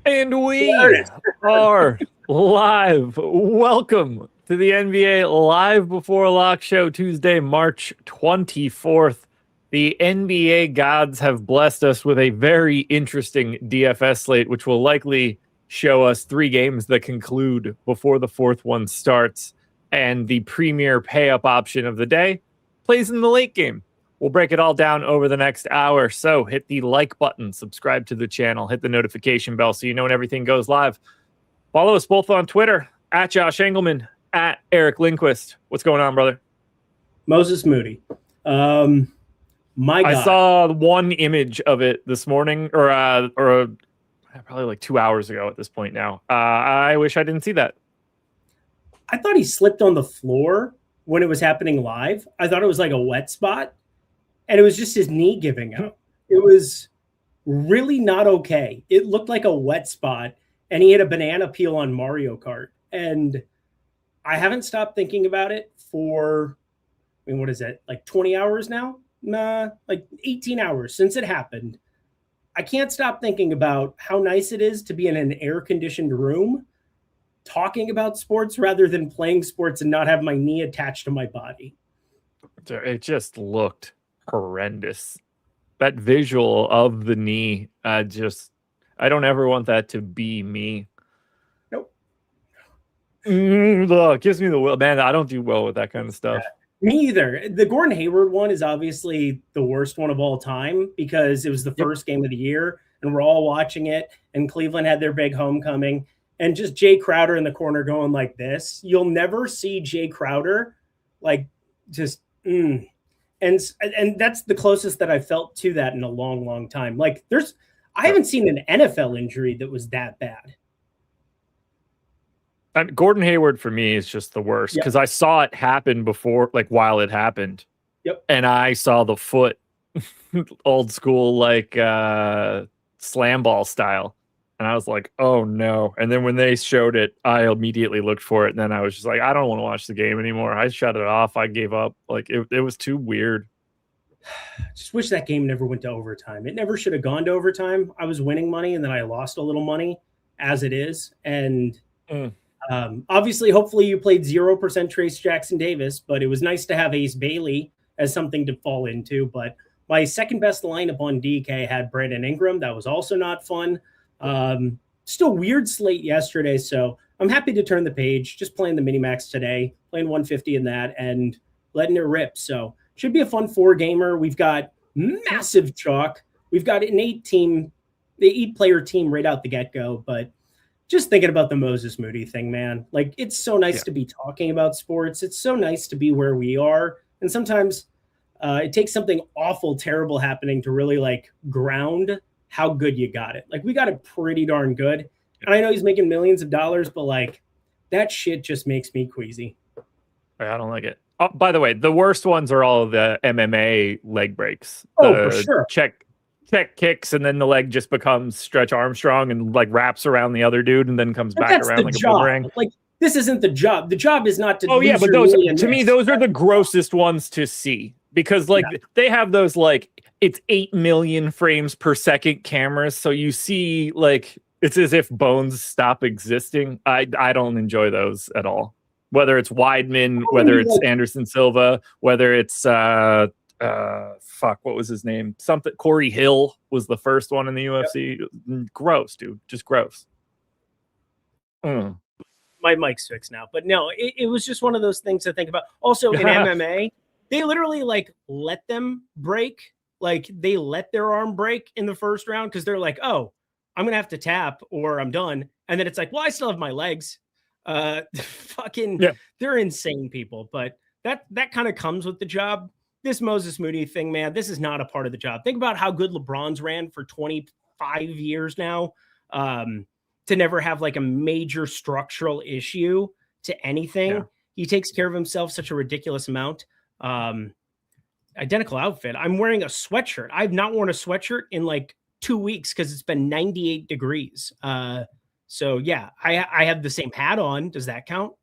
And we are live. Welcome to the NBA Live Before Lock Show, Tuesday, March 24th. The NBA gods have blessed us with a very interesting DFS slate, which will likely show us 3 games that conclude before the 4th one starts. And the premier pay-up option of the day plays in the late game. We'll break it all down over the next hour. So hit the like button, subscribe to the channel, hit the notification bell so you know when everything goes live. Follow us both on Twitter, at Josh Engleman, at Eric Lindquist. What's going on, brother? Moses Moody. My God. I saw one image of it this morning, or probably like 2 hours ago at this point now. I wish I didn't see that. I thought he slipped on the floor when it was happening live. I thought it was like a wet spot. And it was just his knee giving out. It was really not okay. It looked like a wet spot, and he had a banana peel on Mario Kart. And I haven't stopped thinking about it for, what is it, like 20 hours now? Nah, like 18 hours since it happened. I can't stop thinking about how nice it is to be in an air-conditioned room talking about sports rather than playing sports and not have my knee attached to my body. It just looked horrendous. That visual of the knee, I don't ever want that to be me. Nope. It gives me the will. Man, I don't do well with that kind of stuff. Yeah, me either. The Gordon Hayward one is obviously the worst one of all time because it was the first game of the year and we're all watching it, and Cleveland had their big homecoming, and just Jay Crowder in the corner going like this. You'll never see Jay Crowder like just And that's the closest that I felt to that in a long, long time. Like I haven't seen an NFL injury that was that bad. Gordon Hayward for me is just the worst because I saw it happen before, like while it happened. Yep. And I saw the foot, old school, like slam ball style. And I was like, oh no. And then when they showed it, I immediately looked for it. And then I was just like, I don't want to watch the game anymore. I shut it off. I gave up. Like it was too weird. Just wish that game never went to overtime. It never should have gone to overtime. I was winning money and then I lost a little money as it is. And obviously, hopefully you played 0% Trace Jackson Davis, but it was nice to have Ace Bailey as something to fall into. But my second best lineup on DK had Brandon Ingram. That was also not fun. Still weird slate yesterday, so I'm happy to turn the page. Just playing the minimax today, playing 150 in that, and letting it rip. So should be a fun 4-gamer. We've got massive chalk. We've got an 8-player team right out the get-go. But just thinking about the Moses Moody thing, man. Like, it's so nice to be talking about sports. It's so nice to be where we are. And sometimes it takes something awful, terrible happening to really like ground how good you got it. Like, we got it pretty darn good. And I know he's making millions of dollars, but like that shit just makes me queasy. I don't like it. Oh, by the way, the worst ones are all of the MMA leg breaks. For sure. Check kicks, and then the leg just becomes Stretch Armstrong and like wraps around the other dude and then comes back around like a boomerang. Like, this isn't the job. The job is not to. Oh yeah, but those to me, those are the grossest ones to see because like they have those like it's 8 million frames per second cameras, so you see like it's as if bones stop existing. I don't enjoy those at all. Whether it's Weidman, whether it's Anderson Silva, whether it's what was his name? Something Corey Hill was the first one in the UFC. Gross, dude. Just gross. My mic's fixed now. But no, it was just one of those things to think about. Also in MMA, they literally like let them break. Like they let their arm break in the first round because they're like, oh, I'm going to have to tap or I'm done. And then it's like, well, I still have my legs. They're insane people. But that kind of comes with the job. This Moses Moody thing, man, this is not a part of the job. Think about how good LeBron's ran for 25 years now to never have like a major structural issue to anything. Yeah. He takes care of himself such a ridiculous amount. Identical outfit. I'm wearing a sweatshirt. I've not worn a sweatshirt in like 2 weeks because it's been 98 degrees. So yeah, I have the same hat on. Does that count?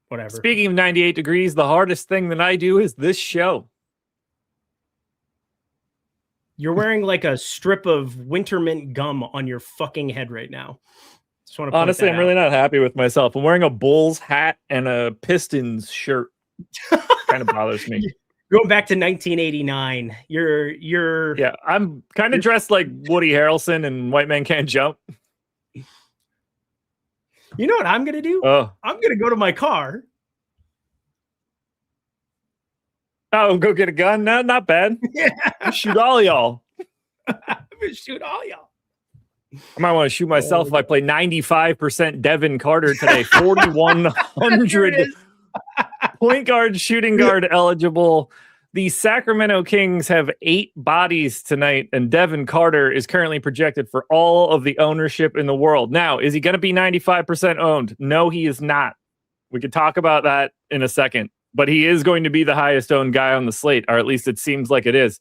Whatever. Speaking of 98 degrees, the hardest thing that I do is this show. You're wearing like a strip of winter mint gum on your fucking head right now. Just want to Honestly, I'm really not happy with myself. I'm wearing a Bulls hat and a Pistons shirt. Kind of bothers me. Going back to 1989, you're I'm kind of dressed like Woody Harrelson and White Man Can't Jump. You know what I'm gonna do? I'm gonna go to my car. Oh, go get a gun? No, not bad. Yeah. Shoot all y'all. I'm gonna shoot all y'all. I might want to shoot myself if I play 95% Devin Carter today. 4,100 point guard, shooting guard eligible. The Sacramento Kings have 8 bodies tonight, and Devin Carter is currently projected for all of the ownership in the world. Now, is he going to be 95% owned? No, he is not. We could talk about that in a second, but he is going to be the highest owned guy on the slate, or at least it seems like it is.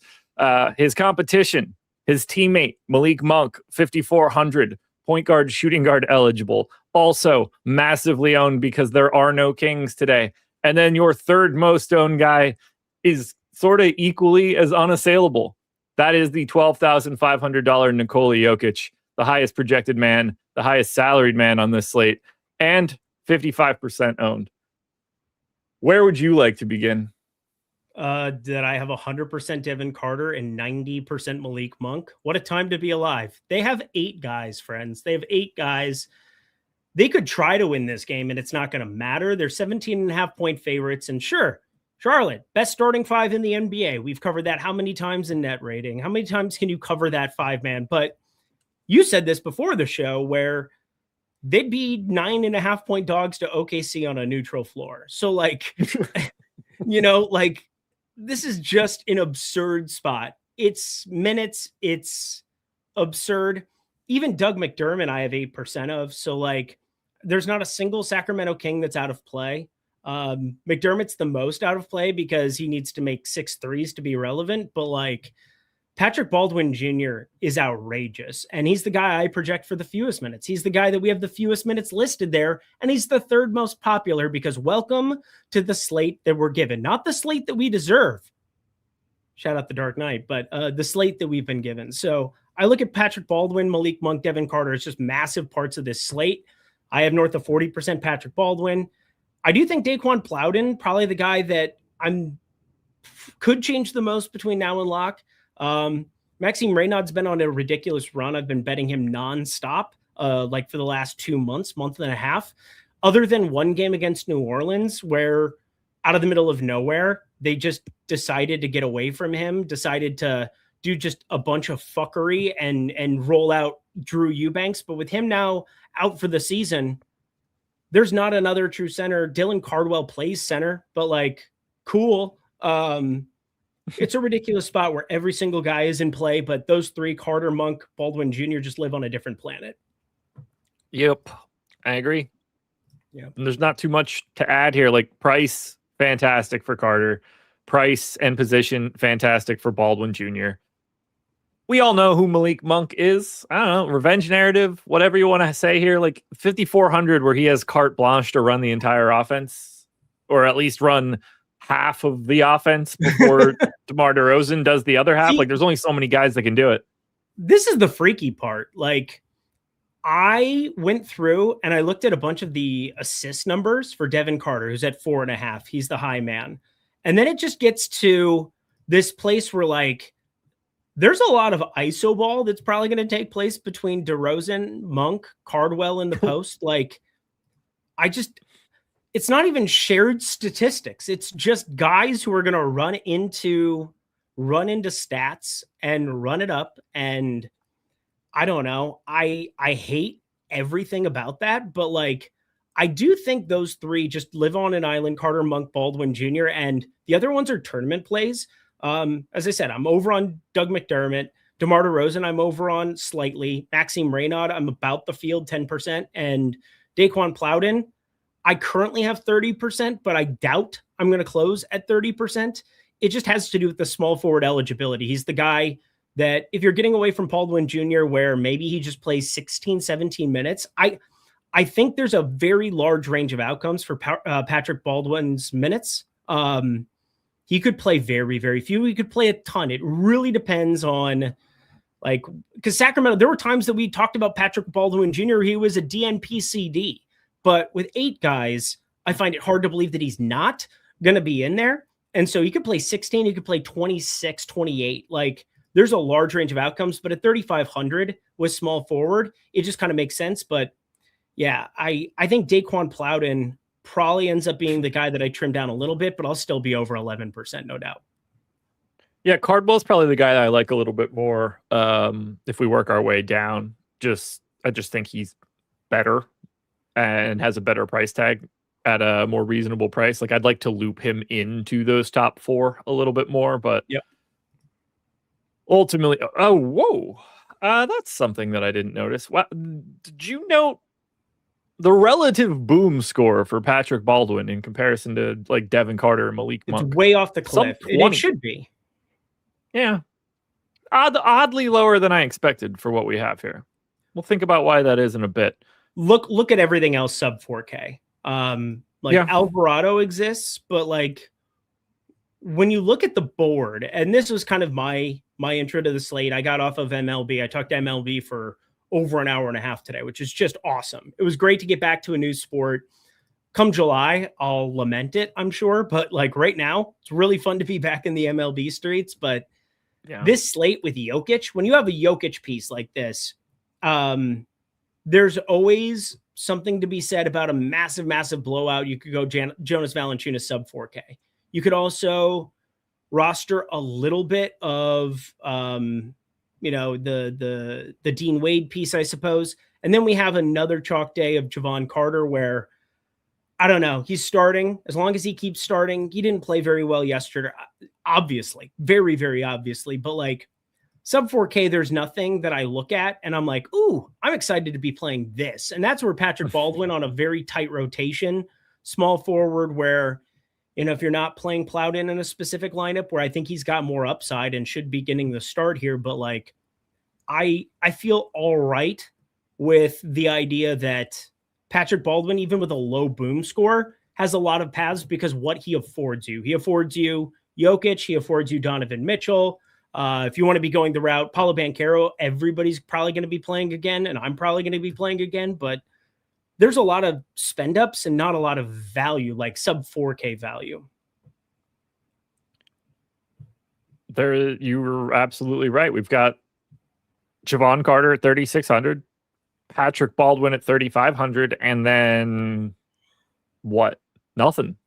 His competition, his teammate, Malik Monk, 5,400, point guard, shooting guard eligible. Also massively owned because there are no Kings today. And then your third most owned guy is sort of equally as unassailable. That is the $12,500 Nikola Jokic, the highest projected man, the highest salaried man on this slate, and 55% owned. Where would you like to begin? That I have 100% Devin Carter and 90% Malik Monk. What a time to be alive. They have 8 guys, friends. They have 8 guys. They could try to win this game, and it's not going to matter. They're 17.5-point favorites, and sure, Charlotte, best starting 5 in the NBA. We've covered that how many times in net rating? How many times can you cover that 5-man? But you said this before the show where they'd be 9.5-point dogs to OKC on a neutral floor. So like, this is just an absurd spot. It's minutes. It's absurd. Even Doug McDermott, I have 8% of. So like, there's not a single Sacramento King that's out of play. McDermott's the most out of play because he needs to make 6 threes to be relevant. But like Patrick Baldwin Jr. is outrageous. And he's the guy I project for the fewest minutes. He's the guy that we have the fewest minutes listed there. And he's the third most popular because welcome to the slate that we're given, not the slate that we deserve. Shout out the Dark Knight, but the slate that we've been given. So I look at Patrick Baldwin, Malik Monk, Devin Carter. It's just massive parts of this slate. I have north of 40% Patrick Baldwin. I do think Daquan Plowden, probably the guy that could change the most between now and lock. Maxime Reynaud's been on a ridiculous run. I've been betting him nonstop, like for the last 2 months, month and a half, other than one game against New Orleans, where out of the middle of nowhere, they just decided to get away from him, decided to do just a bunch of fuckery and roll out Drew Eubanks. But with him now out for the season, there's not another true center. Dylan Cardwell plays center, but like, cool. It's a ridiculous spot where every single guy is in play, but those 3, Carter, Monk, Baldwin Jr., just live on a different planet. Yep, I agree. Yeah, and there's not too much to add here. Like price, fantastic for Carter. Price and position, fantastic for Baldwin Jr. We all know who Malik Monk is. I don't know, revenge narrative, whatever you want to say here. Like 5,400 where he has carte blanche to run the entire offense, or at least run half of the offense before DeMar DeRozan does the other half. Like there's only so many guys that can do it. This is the freaky part. Like I went through and I looked at a bunch of the assist numbers for Devin Carter, who's at 4.5. He's the high man. And then it just gets to this place where like, there's a lot of ISO ball that's probably going to take place between DeRozan, Monk, Cardwell in the post. Like it's not even shared statistics. It's just guys who are going to run into stats and run it up. And I don't know. I hate everything about that, but like, I do think those 3 just live on an island, Carter, Monk, Baldwin Jr., and the other ones are tournament plays. As I said, I'm over on Doug McDermott. DeMar DeRozan, I'm over on slightly. Maxime Reynaud, I'm about the field 10%. And Daquan Plowden, I currently have 30%, but I doubt I'm going to close at 30%. It just has to do with the small forward eligibility. He's the guy that if you're getting away from Baldwin Jr., where maybe he just plays 16, 17 minutes, I think there's a very large range of outcomes for Patrick Baldwin's minutes. he could play very, very few. He could play a ton. It really depends on, like, because Sacramento, there were times that we talked about Patrick Baldwin Jr. He was a DNP CD, but with 8 guys, I find it hard to believe that he's not going to be in there. And so he could play 16, he could play 26, 28. Like, there's a large range of outcomes, but at 3,500 with small forward, it just kind of makes sense. But yeah, I think Daquan Plowden probably ends up being the guy that I trim down a little bit, but I'll still be over 11%, no doubt. Yeah, Cardwell's probably the guy that I like a little bit more. If we work our way down, I just think he's better and has a better price tag at a more reasonable price. Like, I'd like to loop him into those top 4 a little bit more, but yeah. Ultimately, that's something that I didn't notice. Wow, did you note the relative boom score for Patrick Baldwin in comparison to like Devin Carter and Malik Monk? It's way off the cliff. It should be. Yeah. Oddly lower than I expected for what we have here. We'll think about why that is in a bit. Look at everything else sub 4K. Alvarado exists, but like, when you look at the board, and this was kind of my intro to the slate, I got off of MLB. I talked to MLB for over an hour and a half today, which is just awesome. It was great to get back to a new sport. Come July, I'll lament it, I'm sure. But like right now, it's really fun to be back in the MLB streets. But this slate with Jokic, when you have a Jokic piece like this, there's always something to be said about a massive, massive blowout. You could go Jonas Valanciunas sub 4K. You could also roster a little bit of, the Dean Wade piece, I suppose. And then we have another chalk day of Javon Carter where, I don't know, he's starting. As long as he keeps starting, he didn't play very well yesterday, obviously, very, very obviously. But like sub 4K, there's nothing that I look at and I'm like, ooh, I'm excited to be playing this. And that's where Patrick Baldwin on a very tight rotation, small forward where, if you're not playing Plowden in a specific lineup where I think he's got more upside and should be getting the start here. But like, I feel all right with the idea that Patrick Baldwin, even with a low boom score, has a lot of paths because what he affords you. He affords you Jokic. He affords you Donovan Mitchell. If you want to be going the route, Paolo Banchero, everybody's probably going to be playing again, and I'm probably going to be playing again. But there's a lot of spend ups and not a lot of value, like sub 4K value. You were absolutely right. We've got Javon Carter at 3,600, Patrick Baldwin at 3,500, and then what? Nothing.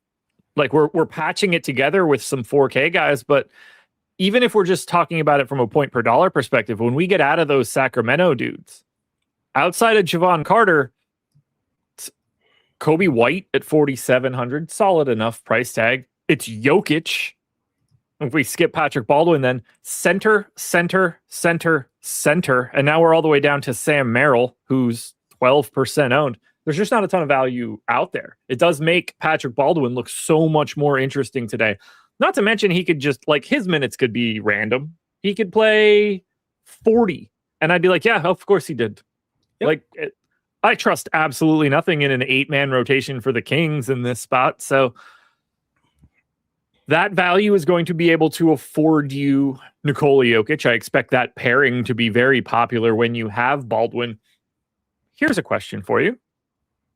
Like we're patching it together with some 4K guys, but even if we're just talking about it from a point per dollar perspective, when we get out of those Sacramento dudes, outside of Javon Carter, Kobe White at 4,700, solid enough price tag. It's Jokic. If we skip Patrick Baldwin, then center. And now we're all the way down to Sam Merrill, who's 12% owned. There's just not a ton of value out there. It does make Patrick Baldwin look so much more interesting today. Not to mention he could just, like, his minutes could be random. He could play 40. And I'd be like, yeah, of course he did. Yep. Like, I trust absolutely nothing in an 8-man rotation for the Kings in this spot. So that value is going to be able to afford you Nikola Jokic. I expect that pairing to be very popular when you have Baldwin. Here's a question for you.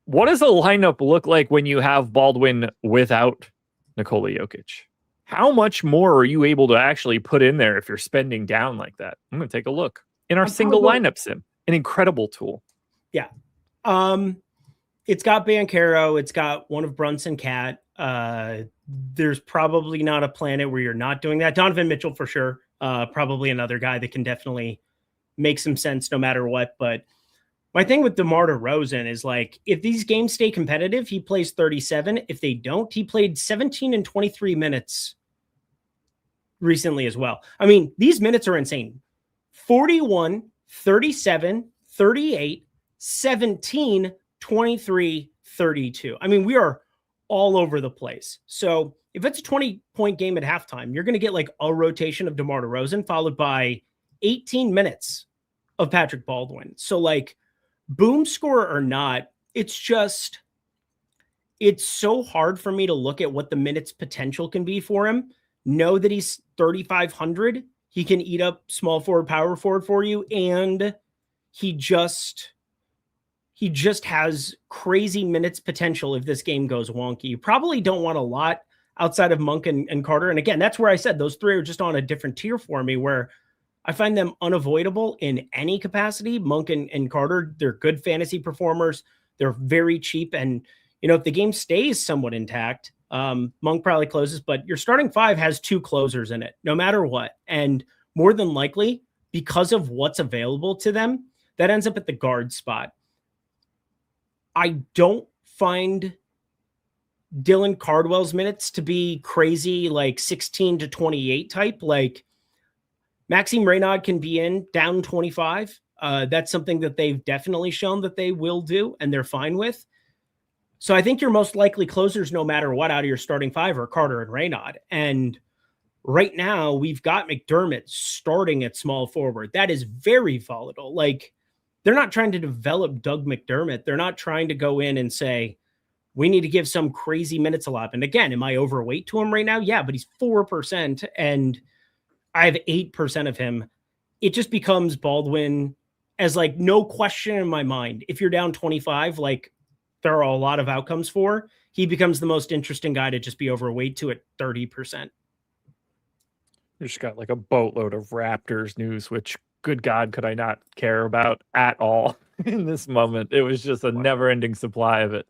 What does the lineup look like when you have Baldwin without Nikola Jokic? How much more are you able to actually put in there if you're spending down like that? I'm going to take a look. In our single lineup sim, an incredible tool. Yeah. It's got Banchero. It's got one of Brunson Cat. There's probably not a planet where you're not doing that. Donovan Mitchell for sure. Probably another guy that can definitely make some sense no matter what. But my thing with DeMar DeRozan is like, if these games stay competitive, he plays 37. If they don't, he played 17 and 23 minutes recently as well. I mean, these minutes are insane. 41, 37, 38, 17, 23, 32. I mean, we are all over the place. So if it's a 20-point game at halftime, you're going to get like a rotation of DeMar DeRozan followed by 18 minutes of Patrick Baldwin. So like, boom score or not, it's so hard for me to look at what the minutes potential can be for him know that he's 3,500. He can eat up small forward, power forward for you, and he just has crazy minutes potential if this game goes wonky. You probably don't want a lot outside of Monk and Carter. And again, that's where I said those three are just on a different tier for me, where I find them unavoidable in any capacity. Monk and Carter, they're good fantasy performers. They're very cheap. And, if the game stays somewhat intact, Monk probably closes, but your starting five has two closers in it, no matter what. And more than likely, because of what's available to them, that ends up at the guard spot. I don't find Dylan Cardwell's minutes to be crazy, like 16 to 28 type. Like Maxime Reynaud can be in down 25. That's something that they've definitely shown that they will do, and they're fine with. So I think your most likely closers, no matter what, out of your starting five are Carter and Reynaud. And right now, we've got McDermott starting at small forward. That is very volatile. Like, they're not trying to develop Doug McDermott. They're not trying to go in and say, we need to give some crazy minutes allotment. Again, am I overweight to him right now? Yeah, but he's 4%, and I have 8% of him. It just becomes Baldwin as like no question in my mind. If you're down 25, like there are a lot of outcomes for, he becomes the most interesting guy to just be overweight to at 30%. You just got like a boatload of Raptors news, which good God, could I not care about at all in this moment. It was just a never-ending supply of it.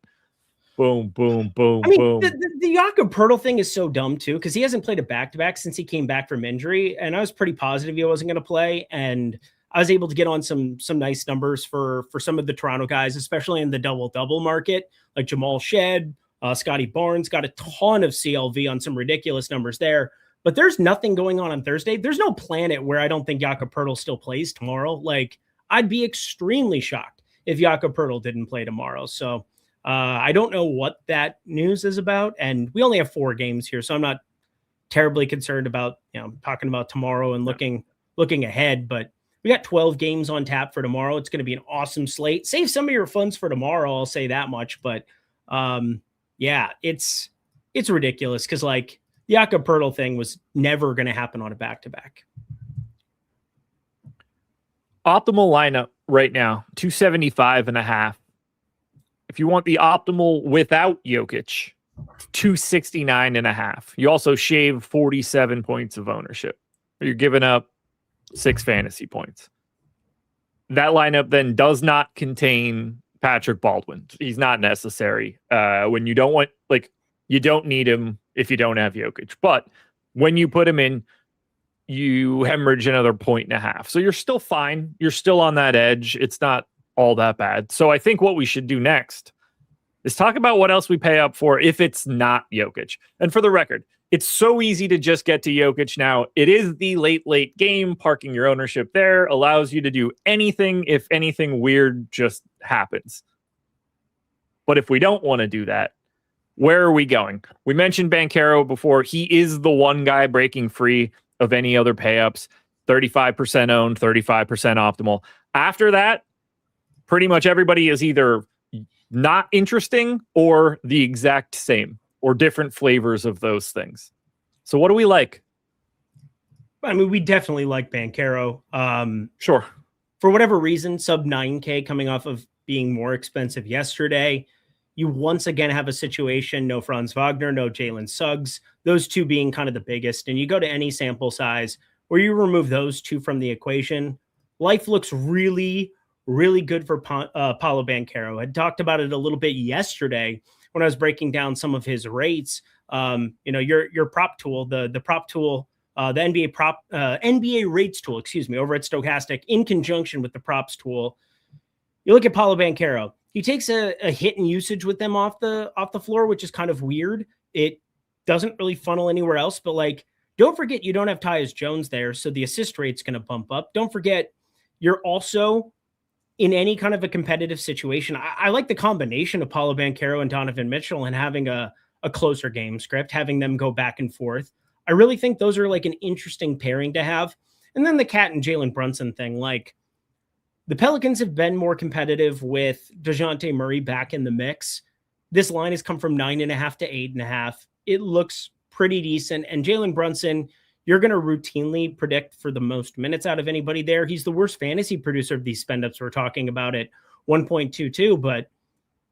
Boom, boom, boom, boom. The Jakob Poeltl thing is so dumb too, because he hasn't played a back-to-back since he came back from injury, and I was pretty positive he wasn't going to play, and I was able to get on some nice numbers for some of the Toronto guys, especially in the double-double market, like Jamal Shed, Scotty Barnes, got a ton of CLV on some ridiculous numbers there. But there's nothing going on Thursday. There's no planet where I don't think Jakob Poeltl still plays tomorrow. Like, I'd be extremely shocked if Jakob Poeltl didn't play tomorrow. So I don't know what that news is about. And we only have 4 games here, so I'm not terribly concerned about, talking about tomorrow and looking ahead. But we got 12 games on tap for tomorrow. It's going to be an awesome slate. Save some of your funds for tomorrow, I'll say that much. But yeah, it's ridiculous because, like, the Jakob Poeltl thing was never going to happen on a back-to-back. Optimal lineup right now, 275.5. If you want the optimal without Jokic, 269.5. You also shave 47 points of ownership. You're giving up 6 fantasy points. That lineup then does not contain Patrick Baldwin. He's not necessary. When you don't want, like, you don't need him if you don't have Jokic. But when you put him in, you hemorrhage another 1.5. So you're still fine. You're still on that edge. It's not all that bad. So I think what we should do next is talk about what else we pay up for if it's not Jokic. And for the record, it's so easy to just get to Jokic now. It is the late game. Parking your ownership there allows you to do anything if anything weird just happens. But if we don't want to do that, where are we going? We mentioned Banchero before. He is the one guy breaking free of any other pay-ups. 35% owned, 35% optimal. After that, pretty much everybody is either not interesting or the exact same or different flavors of those things. So what do we like? I mean, we definitely like Banchero. Sure. For whatever reason, sub 9K coming off of being more expensive yesterday. You once again have a situation, no Franz Wagner, no Jalen Suggs, those two being kind of the biggest. And you go to any sample size where you remove those two from the equation, life looks really, really good for Paolo Banchero. I talked about it a little bit yesterday when I was breaking down some of his rates. Your prop tool, the prop tool, the NBA rates tool, over at Stochastic in conjunction with the props tool. You look at Paolo Banchero. He takes a hit in usage with them off the floor, which is kind of weird. It doesn't really funnel anywhere else, but like, don't forget you don't have Tyus Jones there, so the assist rate's going to bump up. Don't forget you're also in any kind of a competitive situation. I like the combination of Paolo Banchero and Donovan Mitchell and having a closer game script, having them go back and forth. I really think those are like an interesting pairing to have. And then the Cat and Jalen Brunson thing, like, the Pelicans have been more competitive with DeJounte Murray back in the mix. This line has come from 9.5 to 8.5. It looks pretty decent. And Jalen Brunson, you're going to routinely predict for the most minutes out of anybody there. He's the worst fantasy producer of these spend-ups we're talking about at 1.22, but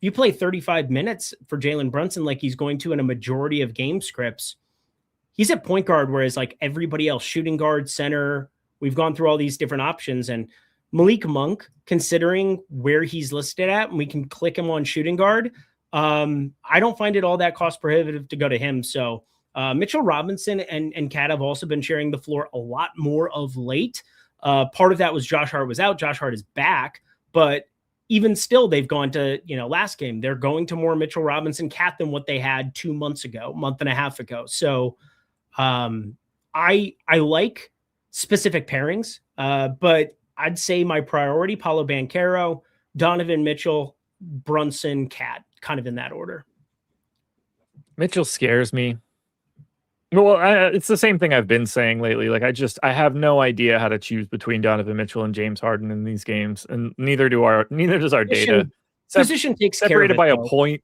you play 35 minutes for Jalen Brunson like he's going to in a majority of game scripts. He's at point guard, whereas like everybody else, shooting guard, center, we've gone through all these different options. And Malik Monk, considering where he's listed at, and we can click him on shooting guard, I don't find it all that cost prohibitive to go to him. So Mitchell Robinson and Cat have also been sharing the floor a lot more of late. Part of that was Josh Hart was out. Josh Hart is back, but even still, they've gone to, last game, they're going to more Mitchell Robinson Cat than what they had 2 months ago, month and a half ago. So I like specific pairings, but I'd say my priority, Paolo Banchero, Donovan Mitchell, Brunson, Cat, kind of in that order. Mitchell scares me. Well, it's the same thing I've been saying lately. Like, I have no idea how to choose between Donovan Mitchell and James Harden in these games, and neither does our data. Position takes separated care of it, by a point.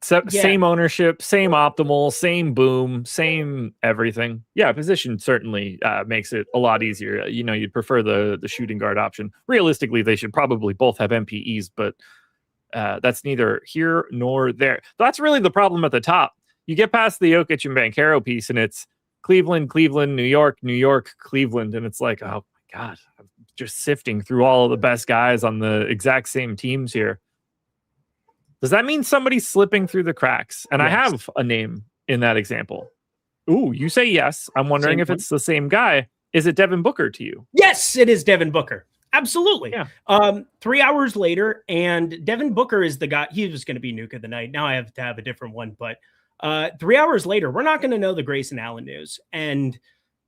Same ownership, same optimal, same boom, same everything. Yeah, position certainly makes it a lot easier. You'd prefer the shooting guard option. Realistically, they should probably both have MPEs, but that's neither here nor there. That's really the problem at the top. You get past the Jokic and Banchero piece, and it's Cleveland, New York, Cleveland, and it's like, oh my God, I'm just sifting through all of the best guys on the exact same teams here. Does that mean somebody's slipping through the cracks? And yes. I have a name in that example. Ooh, you say yes. I'm wondering if it's the same guy. Is it Devin Booker to you? Yes, it is Devin Booker. Absolutely. Yeah. 3 hours later, and Devin Booker is the guy. He was going to be Nuke of the night. Now I have to have a different one, but 3 hours later, we're not going to know the Grayson Allen news. And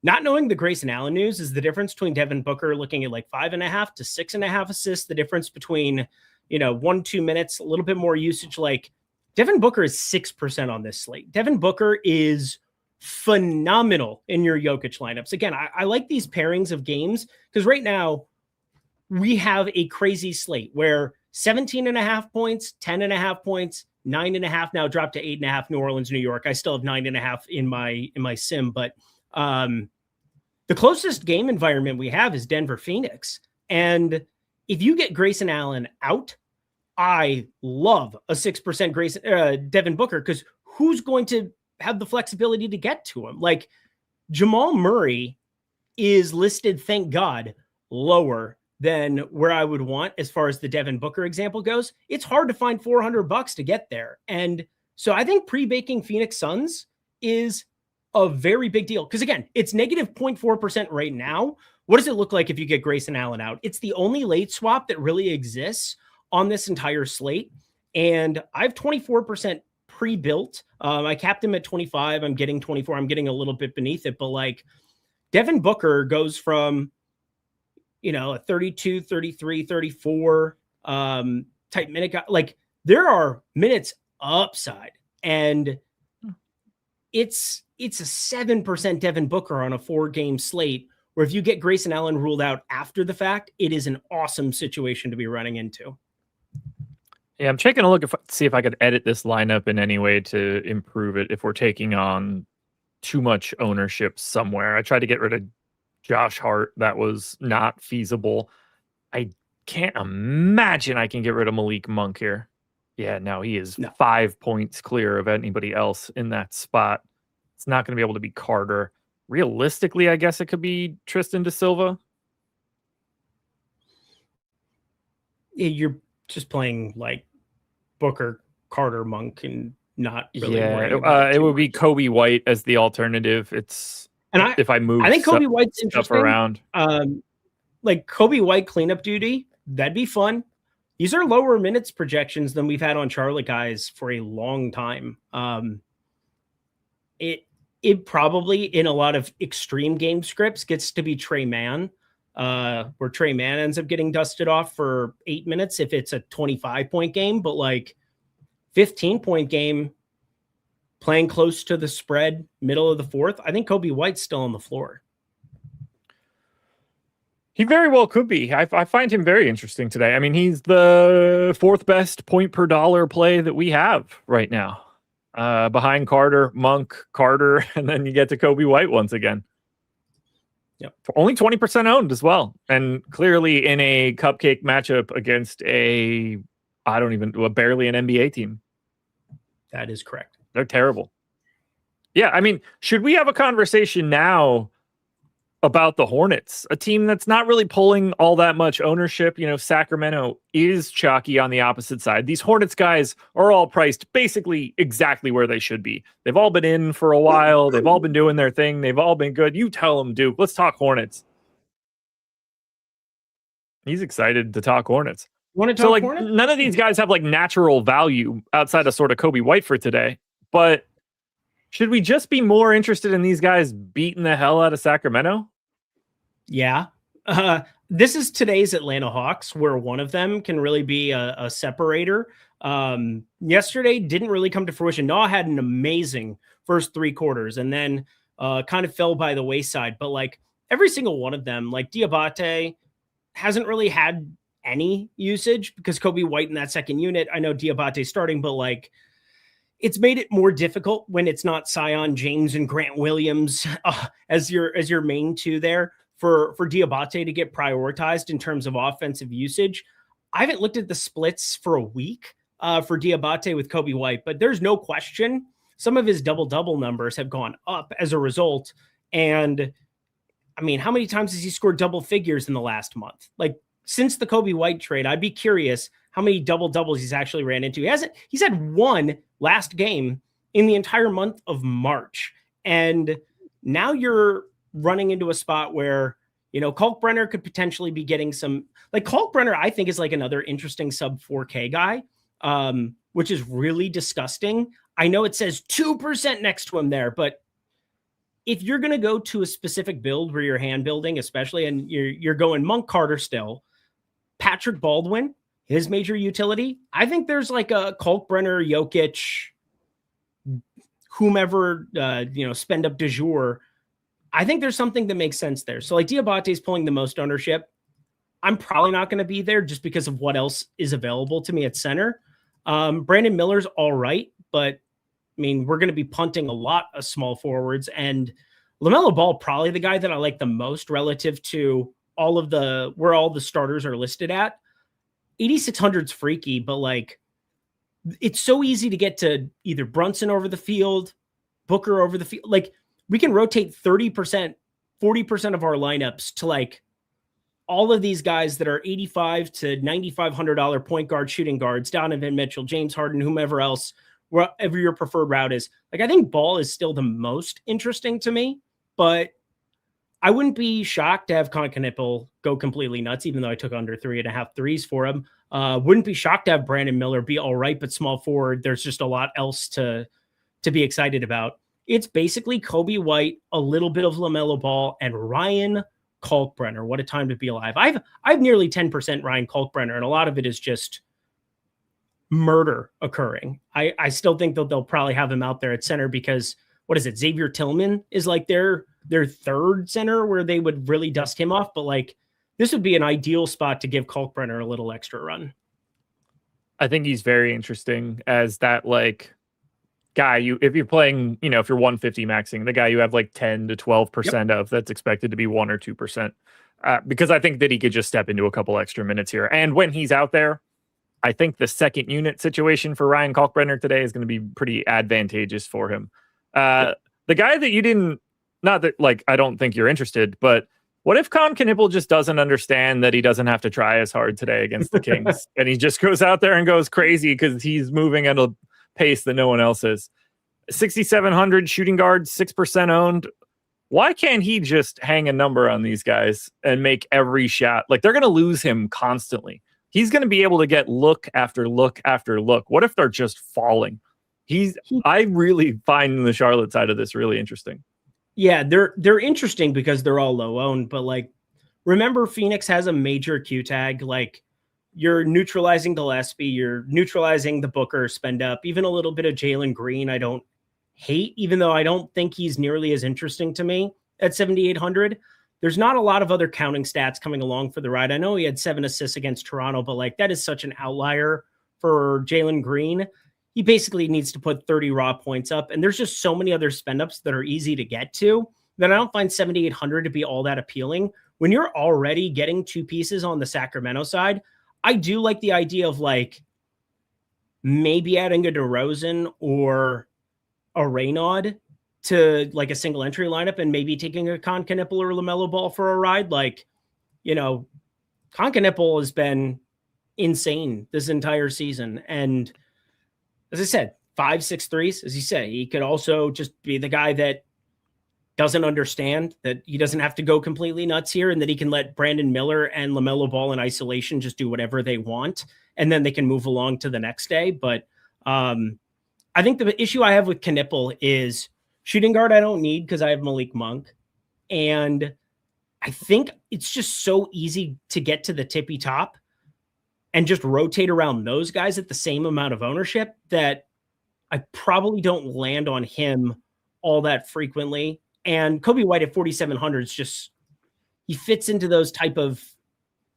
not knowing the Grayson Allen news is the difference between Devin Booker looking at like 5.5 to 6.5 assists, the difference between 1-2 minutes, a little bit more usage. Like Devin Booker is 6% on this slate. Devin Booker is phenomenal in your Jokic lineups. Again, I like these pairings of games because right now we have a crazy slate where 17.5 points, 10.5 points, 9.5 now dropped to 8.5 New Orleans, New York. I still have 9.5 in my sim, but the closest game environment we have is Denver, Phoenix. And if you get Grayson Allen out, I love a 6% Devin Booker, because who's going to have the flexibility to get to him? Like Jamal Murray is listed, thank God, lower than where I would want as far as the Devin Booker example goes. It's hard to find $400 to get there. And so I think pre-baking Phoenix Suns is a very big deal. Because again, it's negative 0.4% right now. What does it look like if you get Grayson Allen out? It's the only late swap that really exists on this entire slate. And I have 24% pre-built. I capped him at 25. I'm getting 24. I'm getting a little bit beneath it. But like Devin Booker goes from, a 32, 33, 34 type minute guy. Like there are minutes upside. And it's a 7% Devin Booker on a 4-game slate, where if you get Grayson Allen ruled out after the fact, it is an awesome situation to be running into. Yeah, I'm taking a look to see if I could edit this lineup in any way to improve it if we're taking on too much ownership somewhere. I tried to get rid of Josh Hart. That was not feasible. I can't imagine I can get rid of Malik Monk here. Yeah, no, he is 5 points clear of anybody else in that spot. It's not going to be able to be Carter. Realistically, I guess it could be Tristan da Silva. Yeah, you're just playing like Booker, Carter, Monk, and not really. Yeah, it would be Kobe White as the alternative. If I move, I think Kobe White's interesting around. Like Kobe White cleanup duty, that'd be fun. These are lower minutes projections than we've had on Charlotte guys for a long time. It probably in a lot of extreme game scripts gets to be Trey Mann, where Trey Mann ends up getting dusted off for 8 minutes if it's a 25-point game, but like 15-point game playing close to the spread, middle of the fourth. I think Kobe White's still on the floor. He very well could be. I find him very interesting today. I mean, he's the 4th best point per dollar play that we have right now. behind Carter, Monk, Carter, and then you get to Kobe White once again. Yep. Only 20% owned as well. And clearly in a cupcake matchup against barely an NBA team. That is correct. They're terrible. Yeah, I mean, should we have a conversation now about the Hornets, a team that's not really pulling all that much ownership? Sacramento is chalky on the opposite side. These Hornets guys are all priced basically exactly where they should be. They've all been in for a while. They've all been doing their thing. They've all been good. You tell them, Duke. Let's talk Hornets. He's excited to talk Hornets. Want to talk Hornets? None of these guys have natural value outside of sort of Kobe White for today, but should we just be more interested in these guys beating the hell out of Sacramento? Yeah. This is today's Atlanta Hawks, where one of them can really be a separator. Yesterday didn't really come to fruition. Noah had an amazing first 3 quarters and then kind of fell by the wayside. But every single one of them, Diabate hasn't really had any usage because Kobe White in that second unit. I know Diabate starting, but it's made it more difficult when it's not Zion, James, and Grant Williams as your main 2 there for Diabate to get prioritized in terms of offensive usage. I haven't looked at the splits for a week for Diabate with Kobe White, but there's no question some of his double-double numbers have gone up as a result. And I mean, how many times has he scored double figures in the last month? Since the Kobe White trade, I'd be curious how many double-doubles he's actually ran into. He's had 1 last game in the entire month of March. And now you're running into a spot where, Kalkbrenner could potentially be getting some, Kalkbrenner, I think is another interesting sub 4K guy, which is really disgusting. I know it says 2% next to him there, but if you're going to go to a specific build where you're hand building, especially, and you're going Monk Carter still, Patrick Baldwin, his major utility, I think there's a Kalkbrenner, Jokic, whomever, spend up de jour. I think there's something that makes sense there. So Diabate is pulling the most ownership. I'm probably not going to be there just because of what else is available to me at center. Brandon Miller's all right, but I mean, we're going to be punting a lot of small forwards, and LaMelo Ball, probably the guy that I like the most relative to where all the starters are listed at. 8,600's freaky, but it's so easy to get to either Brunson over the field, Booker over the field. We can rotate 30%, 40% of our lineups to all of these guys that are $8,500 to $9,500 point guard, shooting guards, Donovan Mitchell, James Harden, whomever else, wherever your preferred route is. I think Ball is still the most interesting to me, but I wouldn't be shocked to have Concanipple go completely nuts, even though I took under 3.5 threes for him. Wouldn't be shocked to have Brandon Miller be all right, but small forward, there's just a lot else to be excited about. It's basically Kobe White, a little bit of LaMelo Ball, and Ryan Kalkbrenner. What a time to be alive. I've nearly 10% Ryan Kalkbrenner, and a lot of it is just murder occurring. I still think that they'll probably have him out there at center because what is it? Xavier Tillman is their 3rd center where they would really dust him off. But this would be an ideal spot to give Kalkbrenner a little extra run. I think he's very interesting as that guy if you're playing, if you're 150 maxing, the guy you have 10 to 12% of that's expected to be 1 or 2%. Because I think that he could just step into a couple extra minutes here. And when he's out there, I think the second unit situation for Ryan Kalkbrenner today is going to be pretty advantageous for him. The guy that you didn't, not that I don't think you're interested, but what if Concanipple just doesn't understand that he doesn't have to try as hard today against the Kings and he just goes out there and goes crazy because he's moving at a pace that no one else is? 6,700 shooting guard, 6% owned. Why can't he just hang a number on these guys and make every shot? They're going to lose him constantly. He's going to be able to get look after look after look. What if they're just falling? I really find the Charlotte side of this really interesting. Yeah, they're interesting because they're all low owned, but remember Phoenix has a major Q tag. You're neutralizing Gillespie, you're neutralizing the Booker spend up, even a little bit of Jalen Green. I don't hate, even though I don't think he's nearly as interesting to me at 7,800. There's not a lot of other counting stats coming along for the ride. I know he had 7 assists against Toronto, but that is such an outlier for Jalen Green. he basically needs to put 30 raw points up. And there's just so many other spend ups that are easy to get to that I don't find 7,800 to be all that appealing. When you're already getting 2 pieces on the Sacramento side, I do like the idea of like maybe adding a DeRozan or a Raynaud to like a single entry lineup and maybe taking a Concaniple or LaMelo Ball for a ride. Like, you know, Concaniple has been insane this entire season. And as I said, 5-6 threes, as you say, he could also just be the guy that doesn't understand that he doesn't have to go completely nuts here and that he can let Brandon Miller and LaMelo Ball in isolation just do whatever they want. And then they can move along to the next day. But I think the issue I have with Knipple is shooting guard I don't need because I have Malik Monk. And I think it's just so easy to get to the tippy top and just rotate around those guys at the same amount of ownership that I probably don't land on him all that frequently. And Kobe White at 4,700 is just, he fits into those type of,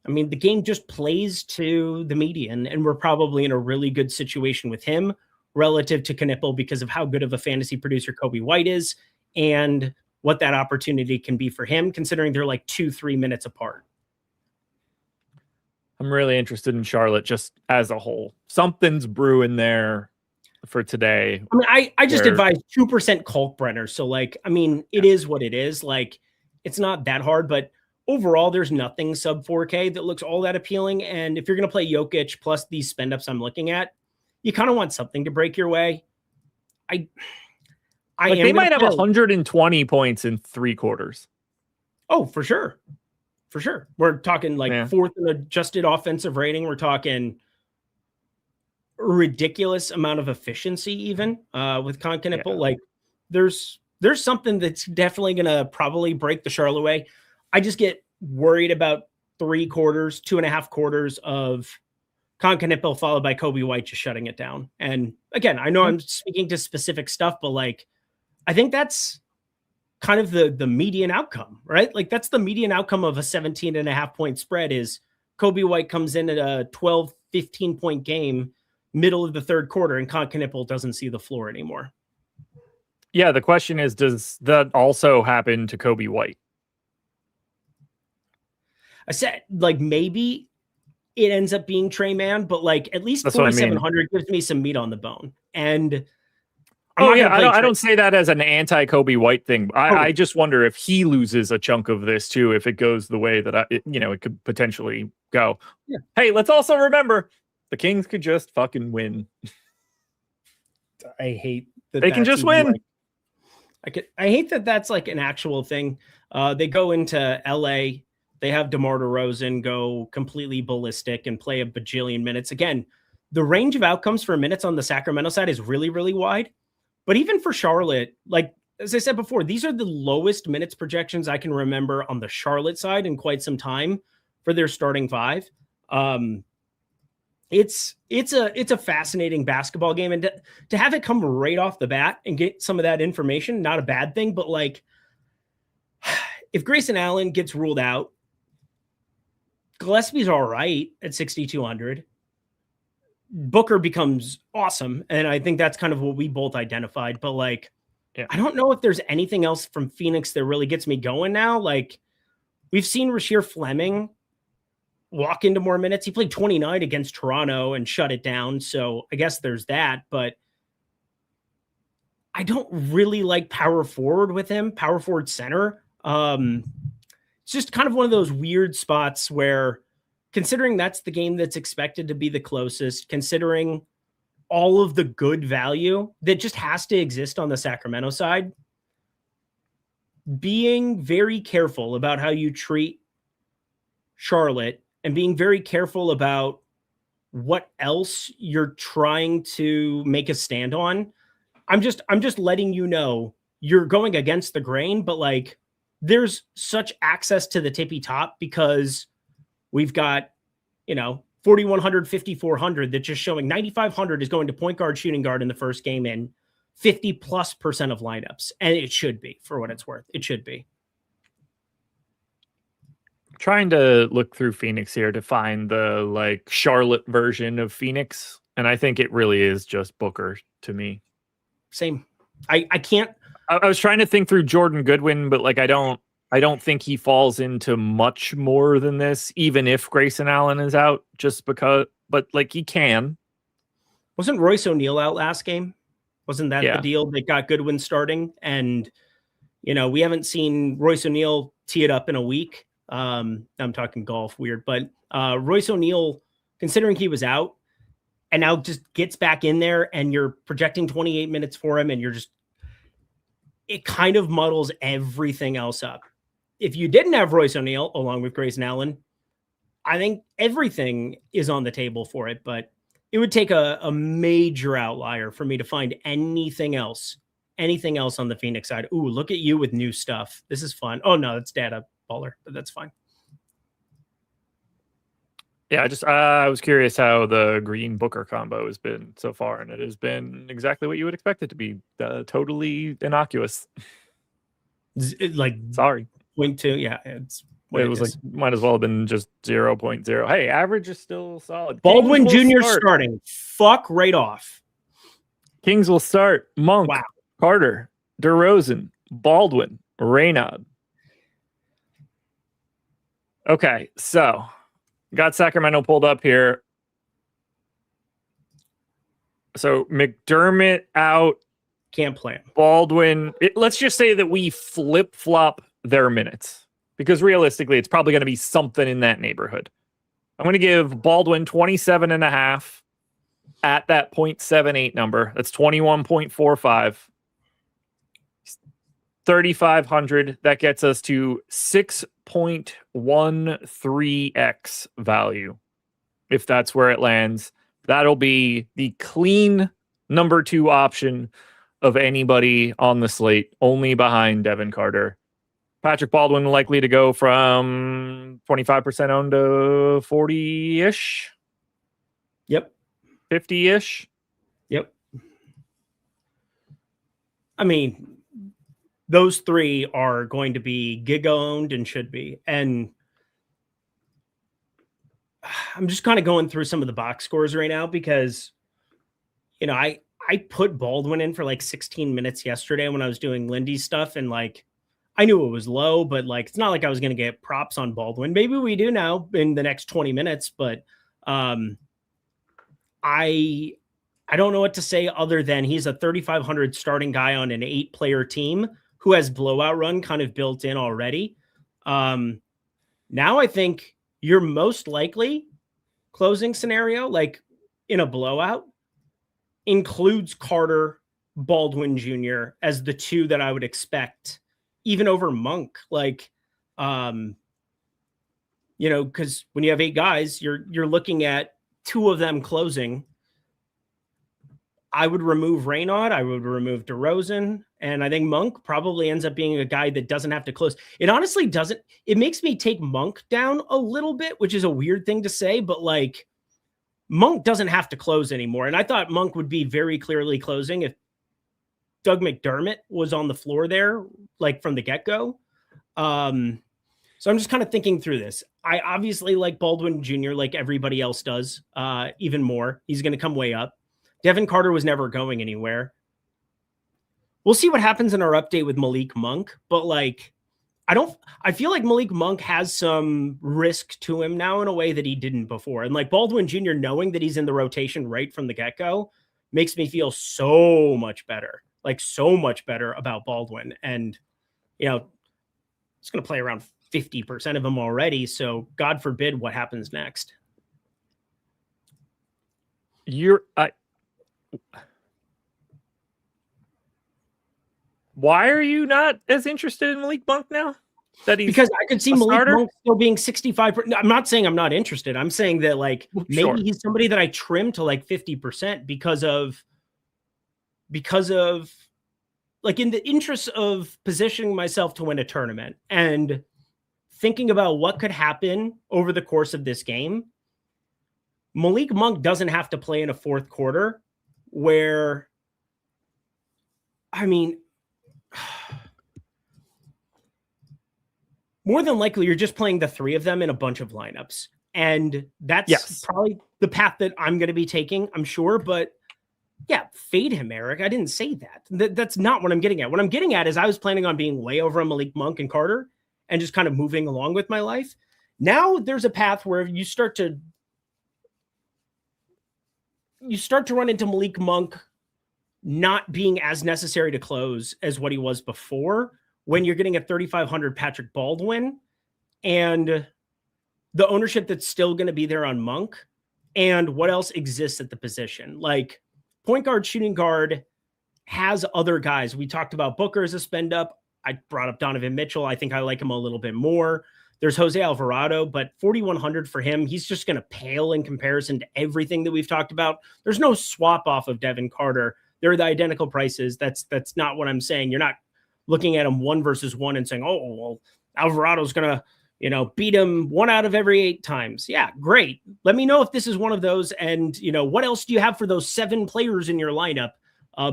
I mean, the game just plays to the median, and we're probably in a really good situation with him relative to Knipple because of how good of a fantasy producer Kobe White is and what that opportunity can be for him, considering they're like 2-3 minutes apart. I'm really interested in Charlotte just as a whole. Something's brewing there for today. I mean, I just advise 2% Kalkbrenner. So like, I mean, it is what it is. Like, it's not that hard, but overall there's nothing sub 4K that looks all that appealing. And if you're going to play Jokic plus these spend ups I'm looking at, you kind of want something to break your way. They might have 120 points in 3 quarters. Oh, for sure. For sure. We're talking like fourth in adjusted offensive rating. We're talking a ridiculous amount of efficiency even with Concaniple. Yeah. Like there's something that's definitely going to probably break the Charlotte way. I just get worried about 3 quarters, 2.5 quarters of Concaniple followed by Kobe White just shutting it down. And again, I know I'm speaking to specific stuff, but like, I think that's kind of the median outcome, right? Like that's the median outcome of a 17.5 point spread is Kobe White comes in at a 12, 15 point game, middle of the third quarter, and Concaniple doesn't see the floor anymore. Yeah. The question is, does that also happen to Kobe White? I said like, maybe it ends up being Trey Mann, but like at least 4,700 gives me some meat on the bone. And I don't say that as an anti-Kobe White thing. I just wonder if he loses a chunk of this too, if it goes the way that it could potentially go. Yeah. Hey, let's also remember the Kings could just fucking win. I hate that they can just win. I hate that that's like an actual thing. They go into LA. They have DeMar DeRozan go completely ballistic and play a bajillion minutes. Again, the range of outcomes for minutes on the Sacramento side is really, really wide. But even for Charlotte, like, as I said before, these are the lowest minutes projections I can remember on the Charlotte side in quite some time for their starting 5. It's a fascinating basketball game. And to have it come right off the bat and get some of that information, not a bad thing. But like, if Grayson Allen gets ruled out, Gillespie's all right at 6,200. Booker becomes awesome. And I think that's kind of what we both identified. But like, I don't know if there's anything else from Phoenix that really gets me going now. Like we've seen Rasheer Fleming walk into more minutes. He played 29 against Toronto and shut it down. So I guess there's that, but I don't really like power forward with him, power forward center. It's just kind of one of those weird spots where, considering that's the game that's expected to be the closest, considering all of the good value that just has to exist on the Sacramento side, being very careful about how you treat Charlotte and being very careful about what else you're trying to make a stand on. I'm just letting you know you're going against the grain, but like there's such access to the tippy top because we've got, 4,100, 5,400 that's just showing 9,500 is going to point guard, shooting guard in the first game in 50+% of lineups. And it should be, for what it's worth. It should be. Trying to look through Phoenix here to find the like Charlotte version of Phoenix. And I think it really is just Booker to me. Same. I can't. I was trying to think through Jordan Goodwin, but like I don't think he falls into much more than this, even if Grayson Allen is out, just because. But like he can. Wasn't Royce O'Neal out last game? Wasn't that Yeah. the deal that got Goodwin starting? And we haven't seen Royce O'Neal tee it up in a week. I'm talking golf, weird, but Royce O'Neal, considering he was out, and now just gets back in there, and you're projecting 28 minutes for him, and it kind of muddles everything else up. If you didn't have Royce O'Neal along with Grayson Allen, I think everything is on the table for it, but it would take a major outlier for me to find anything else on the Phoenix side. Ooh, look at you with new stuff. This is fun. Oh no, that's data baller, but that's fine. Yeah, I was curious how the Green Booker combo has been so far, and it has been exactly what you would expect it to be. Totally innocuous. Sorry. 0.2, yeah, it's it was is. Like might as well have been just 0.0. Hey, average is still solid. Baldwin Jr. starting. Fuck right off. Kings will start. Monk, wow. Carter, DeRozan, Baldwin, Raynaud. Okay, so got Sacramento pulled up here. So McDermott out. Can't play him. Baldwin. Let's just say that we flip-flop their minutes, because realistically, it's probably going to be something in that neighborhood. I'm going to give Baldwin 27.5 at that 0.78 number. That's 21.45. 3,500. That gets us to 6.13x value. If that's where it lands, that'll be the clean number 2 option of anybody on the slate, only behind Devin Carter. Patrick Baldwin likely to go from 25% owned to 40-ish. Yep. 50-ish. Yep. I mean, those 3 are going to be Giga owned and should be. And I'm just kind of going through some of the box scores right now because, I put Baldwin in for like 16 minutes yesterday when I was doing Lindy's stuff. And like, I knew it was low, but like, it's not like I was going to get props on Baldwin. Maybe we do now in the next 20 minutes, but I don't know what to say other than he's a 3,500 starting guy on an 8-player team who has blowout run kind of built in already. Now I think your most likely closing scenario, like in a blowout, includes Carter, Baldwin Jr. as the 2 that I would expect, even over Monk. Like, because when you have 8 guys, you're looking at 2 of them closing. I would remove Raynaud. I would remove DeRozan. And I think Monk probably ends up being a guy that doesn't have to close. It honestly doesn't. It makes me take Monk down a little bit, which is a weird thing to say, but like Monk doesn't have to close anymore. And I thought Monk would be very clearly closing if Doug McDermott was on the floor there, like from the get-go. So I'm just kind of thinking through this. I obviously like Baldwin Jr. like everybody else does, even more. He's going to come way up. Devin Carter was never going anywhere. We'll see what happens in our update with Malik Monk, but like, I feel like Malik Monk has some risk to him now in a way that he didn't before. And like Baldwin Jr. knowing that he's in the rotation right from the get-go makes me feel so much better about Baldwin. And, it's going to play around 50% of them already. So God forbid what happens next. Why are you not as interested in Malik Monk now? Because I could see Malik Monk still being 65%. I'm not saying I'm not interested. I'm saying that like maybe he's somebody that I trim to like 50% because of like in the interest of positioning myself to win a tournament and thinking about what could happen over the course of this game. Malik Monk doesn't have to play in a 4th quarter where, I mean, more than likely, you're just playing the 3 of them in a bunch of lineups. And that's probably the path that I'm going to be taking, I'm sure. But yeah, fade him, Eric. I didn't say that. That's not what I'm getting at. What I'm getting at is I was planning on being way over on Malik Monk and Carter and just kind of moving along with my life. Now there's a path where you start to run into Malik Monk not being as necessary to close as what he was before, when you're getting a 3,500 Patrick Baldwin and the ownership that's still going to be there on Monk, and what else exists at the position. Like point guard, shooting guard has other guys. We talked about Booker as a spend up. I brought up Donovan Mitchell. I think I like him a little bit more. There's Jose Alvarado, but 4,100 for him. He's just going to pale in comparison to everything that we've talked about. There's no swap off of Devin Carter. They're the identical prices. That's not what I'm saying. You're not looking at them 1 versus 1 and saying, oh, well, Alvarado's going to, beat him 1 out of every 8 times. Yeah, great. Let me know if this is one of those. And, what else do you have for those 7 players in your lineup?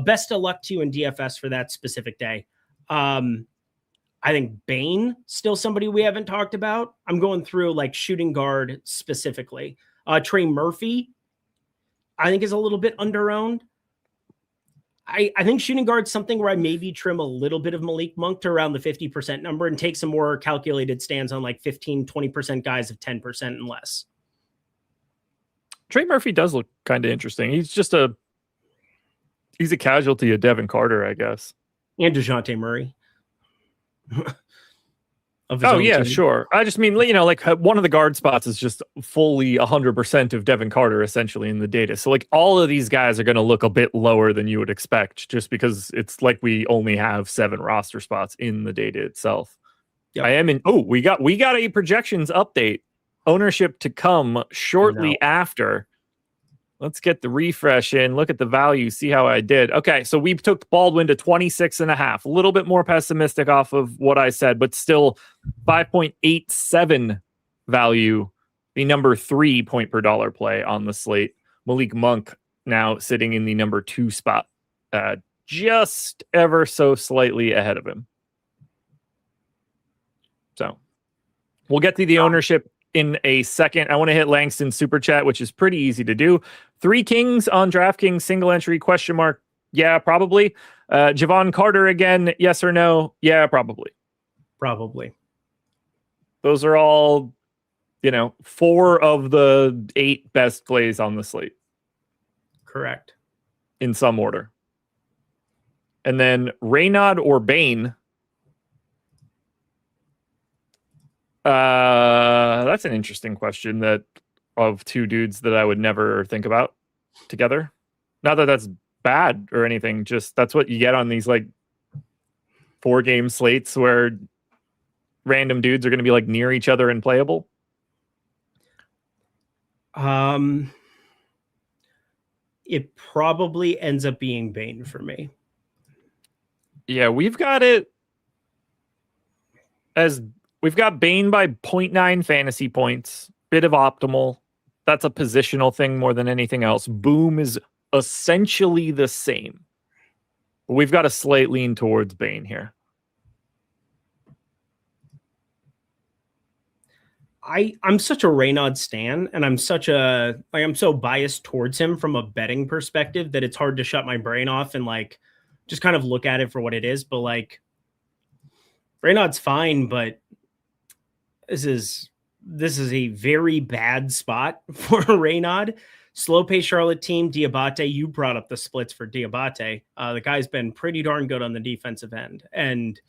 Best of luck to you in DFS for that specific day. I think Bane, still somebody we haven't talked about. I'm going through like shooting guard specifically. Trey Murphy, I think, is a little bit under-owned. I think shooting guard's something where I maybe trim a little bit of Malik Monk to around the 50% number and take some more calculated stands on like 15, 20% guys of 10% and less. Trey Murphy does look kind of interesting. He's a casualty of Devin Carter, I guess. And DeJounte Murray. Oh, yeah, team. Sure. I just mean, like one of the guard spots is just fully 100% of Devin Carter essentially in the data. So like all of these guys are going to look a bit lower than you would expect just because it's like we only have 7 roster spots in the data itself. Yep. We got a projections update. Ownership to come shortly after. Let's get the refresh in. Look at the value. See how I did. Okay, so we took Baldwin to 26.5. A little bit more pessimistic off of what I said, but still 5.87 value. The number 3 point per dollar play on the slate. Malik Monk now sitting in the number 2 spot. Just ever so slightly ahead of him. So we'll get to the ownership in a second. I want to hit Langston's super chat, which is pretty easy to do. 3 Kings on DraftKings, single entry, ? Yeah, probably. Javon Carter again, yes or no? Yeah, probably. Probably. Those are all, 4 of the 8 best plays on the slate. Correct. In some order. And then Raynaud or Bane. That's an interesting question that of 2 dudes that I would never think about together. Not that that's bad or anything, just that's what you get on these like 4-game slates where random dudes are going to be like near each other and playable. It probably ends up being Bane for me. Yeah, we've got Bane by 0.9 fantasy points. Bit of optimal. That's a positional thing more than anything else. Boom is essentially the same. But we've got a slight lean towards Bane here. I'm such a Raynaud stan, and I'm so biased towards him from a betting perspective that it's hard to shut my brain off and like just kind of look at it for what it is. But like Raynaud's fine, but this is a very bad spot for Raynaud. Slow pace Charlotte team, Diabate. You brought up the splits for Diabate. The guy's been pretty darn good on the defensive end. And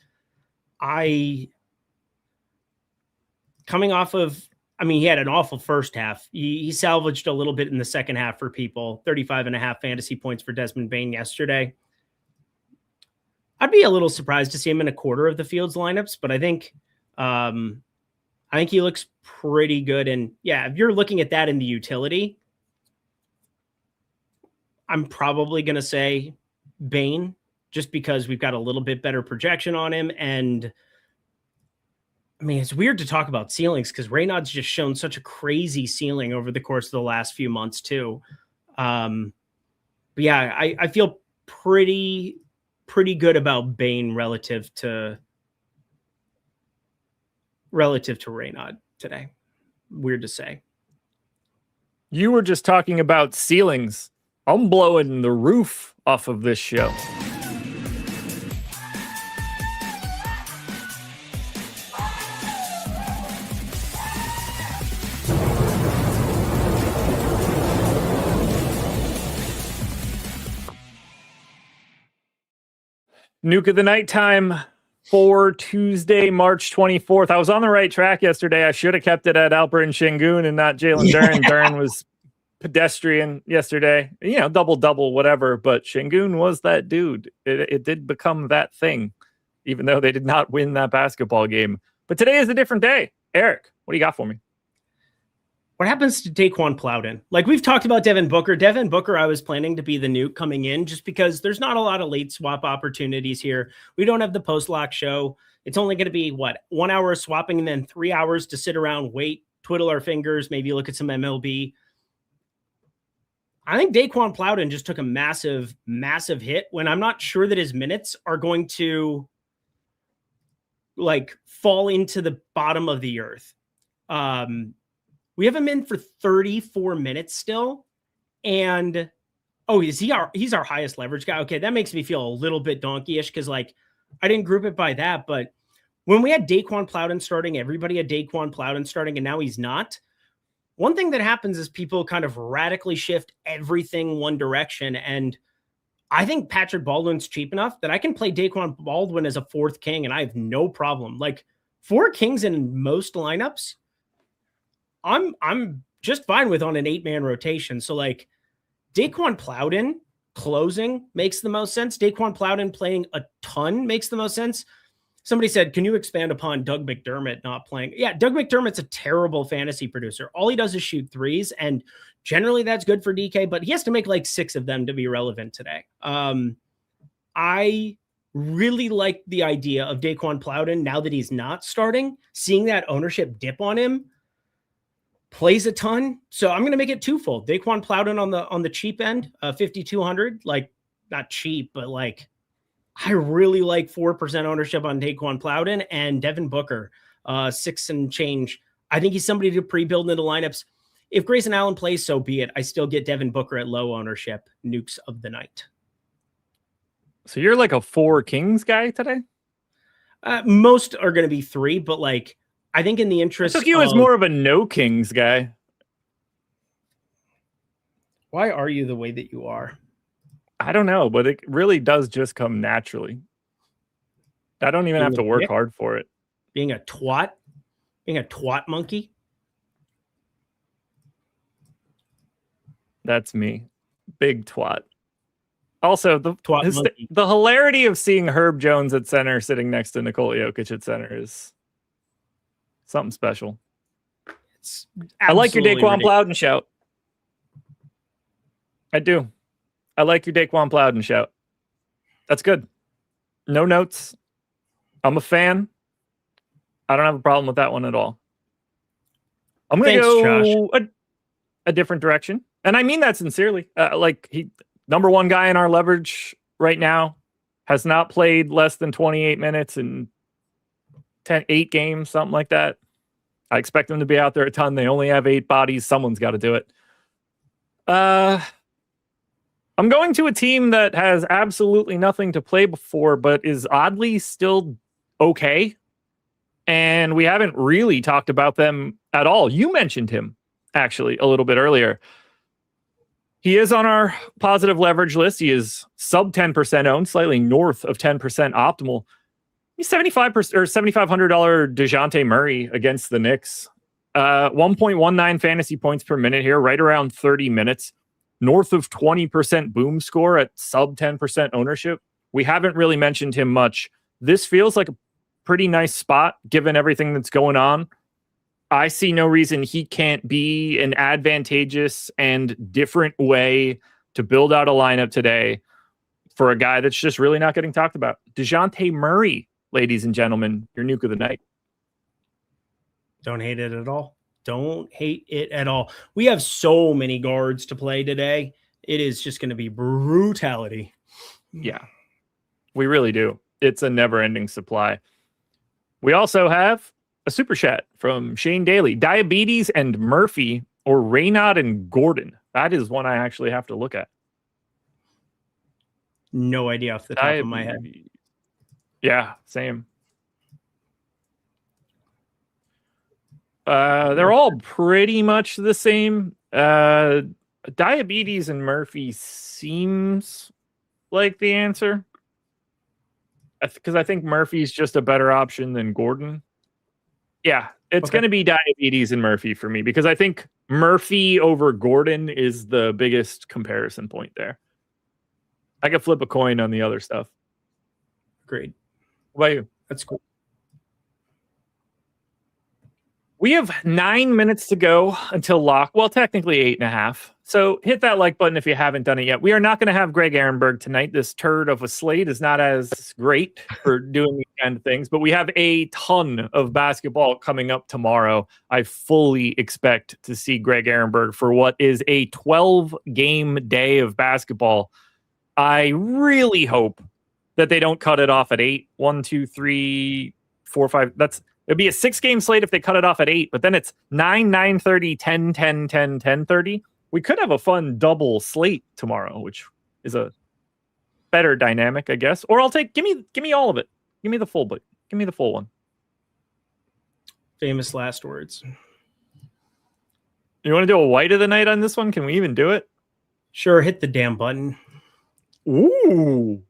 coming off of, he had an awful first half. He salvaged a little bit in the second half for people. 35.5 fantasy points for Desmond Bane yesterday. I'd be a little surprised to see him in a quarter of the field's lineups, but I think he looks pretty good. And yeah, if you're looking at that in the utility, I'm probably going to say Bane just because we've got a little bit better projection on him. And it's weird to talk about ceilings because Raynaud's just shown such a crazy ceiling over the course of the last few months too. But yeah, I feel pretty good about Bane relative to Raynaud today. Weird to say. You were just talking about ceilings. I'm blowing the roof off of this show. Nuke of the nighttime for Tuesday, March 24th. I was on the right track yesterday. I should have kept it at Alpert and Şengün and not Jalen Duren. Duren was pedestrian yesterday. Double, whatever. But Şengün was that dude. It did become that thing, even though they did not win that basketball game. But today is a different day. Eric, what do you got for me? What happens to Daquan Plowden? Like we've talked about Devin Booker. Devin Booker, I was planning to be the nuke coming in just because there's not a lot of late swap opportunities here. We don't have the post-lock show. It's only going to be, 1 hour of swapping and then 3 hours to sit around, wait, twiddle our fingers, maybe look at some MLB. I think Daquan Plowden just took a massive, massive hit when I'm not sure that his minutes are going to fall into the bottom of the earth. We have him in for 34 minutes still. And he's our highest leverage guy. Okay, that makes me feel a little bit donkey-ish because I didn't group it by that. But when we had Daquan Plowden starting, everybody had Daquan Plowden starting, and now he's not. One thing that happens is people kind of radically shift everything one direction. And I think Patrick Baldwin's cheap enough that I can play Daquan Baldwin as a fourth king, and I have no problem. 4 kings in most lineups, I'm just fine with on an 8-man rotation. So Daquan Plowden closing makes the most sense. Daquan Plowden playing a ton makes the most sense. Somebody said, can you expand upon Doug McDermott not playing? Yeah, Doug McDermott's a terrible fantasy producer. All he does is shoot threes, and generally that's good for DK, but he has to make 6 of them to be relevant today. I really like the idea of Daquan Plowden now that he's not starting, seeing that ownership dip on him. Plays a ton, so I'm going to make it twofold. Daquan Plowden on the cheap end, 5,200, not cheap, but I really like 4% ownership on Daquan Plowden and Devin Booker, 6 and change. I think he's somebody to pre-build into lineups. If Grayson Allen plays, so be it. I still get Devin Booker at low ownership. Nukes of the night. So you're a 4 kings guy today? Most are going to be 3, but I think in the interest, I took you as more of a no kings guy. Why are you the way that you are? I don't know, but it really does just come naturally. I don't even have to work hard for it. Being a twat monkey. That's me. Big twat. Also, the hilarity of seeing Herb Jones at center sitting next to Nikola Jokic at center is something special. I like your Daquan Plowden shout. I do. I like your Daquan Plowden shout. That's good. No notes. I'm a fan. I don't have a problem with that one at all. I'm going to go a different direction. And I mean that sincerely. Number 1 guy in our leverage right now has not played less than 28 minutes in 8 games, something like that. I expect them to be out there a ton. They only have 8 bodies. Someone's got to do it. I'm going to a team that has absolutely nothing to play before, but is oddly still okay. And we haven't really talked about them at all. You mentioned him, actually, a little bit earlier. He is on our positive leverage list. He is sub 10% owned, slightly north of 10% optimal. He's $7,500 or $7,500 DeJounte Murray against the Knicks. 1.19 fantasy points per minute here, right around 30 minutes. North of 20% boom score at sub 10% ownership. We haven't really mentioned him much. This feels like a pretty nice spot given everything that's going on. I see no reason he can't be an advantageous and different way to build out a lineup today for a guy that's just really not getting talked about. DeJounte Murray, ladies and gentlemen, your nuke of the night. Don't hate it at all. Don't hate it at all. We have so many guards to play today. It is just going to be brutality. Yeah, we really do. It's a never-ending supply. We also have a super chat from Shane Daly. Diabetes and Murphy or Raynaud and Gordon. That is one I actually have to look at. No idea off the top of my head. Yeah, same. They're all pretty much the same. Diabetes and Murphy seems like the answer. Because I think Murphy's just a better option than Gordon. Yeah, it's going to be Diabetes and Murphy for me, because I think Murphy over Gordon is the biggest comparison point there. I could flip a coin on the other stuff. Great. What about you? That's cool. We have 9 minutes to go until lock. Well, technically 8.5. So hit that like button if you haven't done it yet. We are not going to have Greg Ehrenberg tonight. This turd of a slate is not as great for doing these kind of things, but we have a ton of basketball coming up tomorrow. I fully expect to see Greg Ehrenberg for what is a 12-game day of basketball. I really hope that they don't cut it off at 8. 1, 2, 3, 4, 5. It'd be a 6-game slate if they cut it off at 8, but then it's 9, 9:30, 10, 10, 10, 10:30. We could have a fun double slate tomorrow, which is a better dynamic, I guess. Or give me all of it. Give me the full one. Famous last words. You want to do a white of the night on this one? Can we even do it? Sure, hit the damn button. Ooh.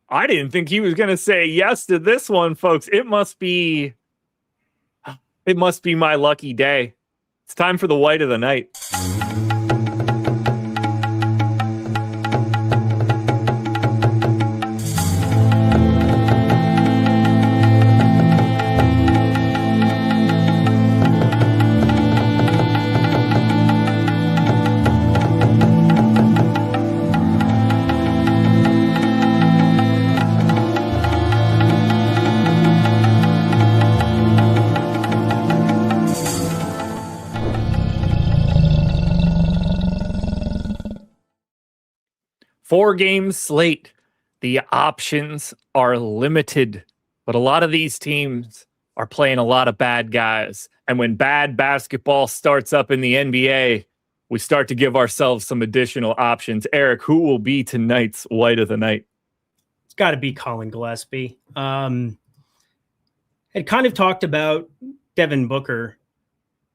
I didn't think he was going to say yes to this one, folks. It must be my lucky day. It's time for the white of the night. Four-game slate. The options are limited, but a lot of these teams are playing a lot of bad guys. And when bad basketball starts up in the NBA, we start to give ourselves some additional options. Eric, who will be tonight's white of the night? It's got to be Colin Gillespie. Had kind of talked about Devin Booker,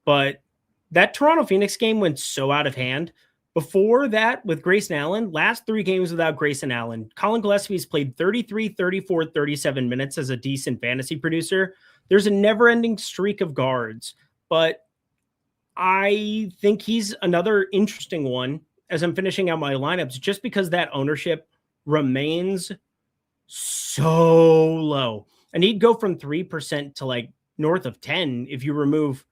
but that Toronto Phoenix game went so out of hand. Before that, with Grayson Allen, last 3 games without Grayson Allen, Colin Gillespie's played 33, 34, 37 minutes as a decent fantasy producer. There's a never-ending streak of guards, but I think he's another interesting one as I'm finishing out my lineups, just because that ownership remains so low. And he'd go from 3% to like north of 10 if you remove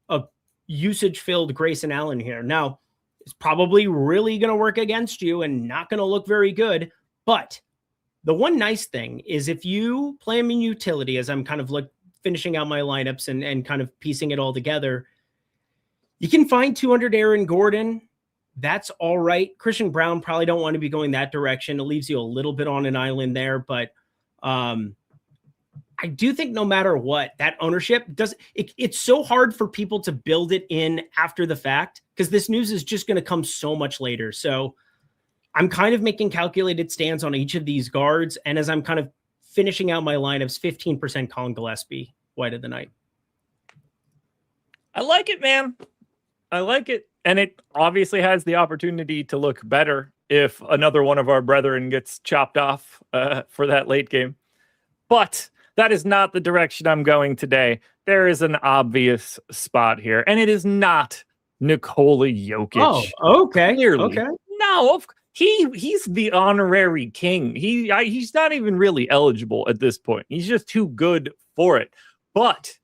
a usage-filled Grayson Allen here. Now, it's probably really going to work against you and not going to look very good. But the one nice thing is if you play him in utility, as I'm kind of finishing out my lineups and kind of piecing it all together, you can find 200 Aaron Gordon. That's all right. Christian Brown probably don't want to be going that direction. It leaves you a little bit on an island there, but I do think no matter what, that ownership it's so hard for people to build it in after the fact, because this news is just going to come so much later. So I'm kind of making calculated stands on each of these guards. And as I'm kind of finishing out my lineups, 15% Colin Gillespie, white of the night. I like it, man. I like it. And it obviously has the opportunity to look better if another one of our brethren gets chopped off for that late game. But that is not the direction I'm going today. There is an obvious spot here, and it is not Nikola Jokic. Oh, okay. Clearly. Okay. No, he's the honorary king. He's not even really eligible at this point. He's just too good for it. But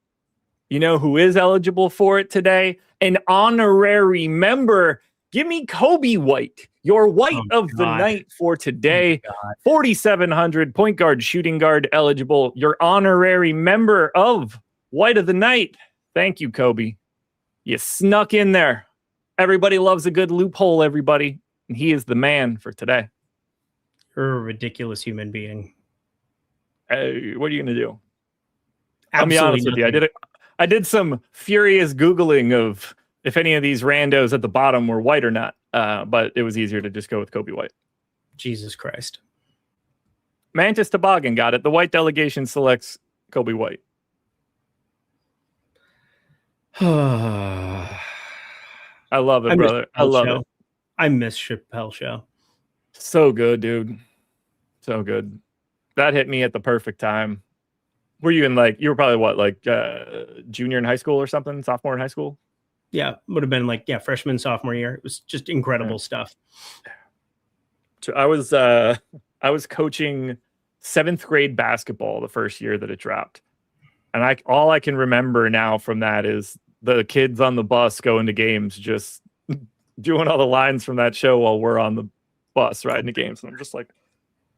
you know who is eligible for it today? An honorary member. Give me Kobe White, your white of the night for today. 4,700 point guard, shooting guard eligible. Your honorary member of white of the night. Thank you, Kobe. You snuck in there. Everybody loves a good loophole, everybody. And he is the man for today. You're a ridiculous human being. What are you going to do? Absolutely I'll be honest with you. I did some furious Googling of if any of these randos at the bottom were white or not. But it was easier to just go with Kobe White. Jesus Christ. Mantis Toboggan got it. The white delegation selects Kobe White. I love it, brother. I love it. I miss Chappelle Show. So good, dude. So good. That hit me at the perfect time. Were you in you were probably what, junior in high school or something? Sophomore in high school? Yeah, would have been freshman, sophomore year. It was just incredible stuff. So I was coaching 7th grade basketball the first year that it dropped. And all I can remember now from that is the kids on the bus going to games, just doing all the lines from that show while we're on the bus riding the games. And I'm just like,